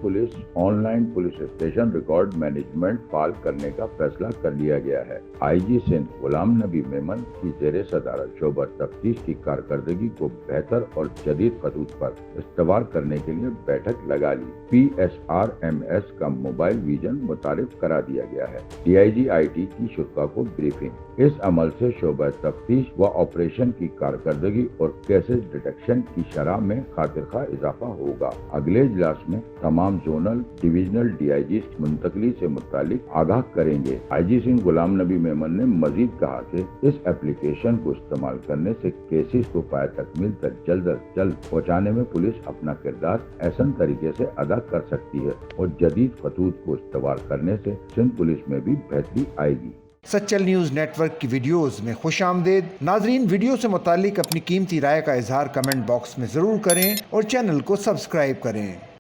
Police online police station record management फाल करने का फैसला कर लिया गया है। आईजी सिंध गुलाम नबी मेमन की जेर सदारत शोबा तफ्तीश की कारकर्दगी को बेहतर और जदीद खतूत पर इस्तेमाल करने के लिए बैठक लगा ली। PSRMS का मोबाइल विजन मुतारिफ करा दिया गया है। DIG IT की शुरा को ब्रीफिंग। इस अमल से शोबा तफ्तीश व ऑपरेशन की कारकर्दगी और केसेस डिटेक्शन की शरह में खातिरखा इजाफा होगा। अगले इजलास में तमाम जोनल डिविजनल DIGs मुंतकली से मुतालिक आगाह करेंगे। IG सिंह गुलाम नबी मेमन ने मजीद कहा कि इस एप्लीकेशन को इस्तेमाल करने से केसेस को पाया तकमील तक जल्द अज जल्द पहुँचाने में पुलिस अपना किरदार ऐसा तरीके से अदा कर सकती है और जदीद खतूत को इस्तेमाल करने से सिंध पुलिस में भी बेहतरी आएगी। सच्चल न्यूज़ नेटवर्क की वीडियोस में खुशामदीद। नाजरीन, वीडियो से मुतालिक अपनी कीमती राय का इजहार कमेंट बॉक्स में ज़रूर करें और चैनल को सब्सक्राइब करें।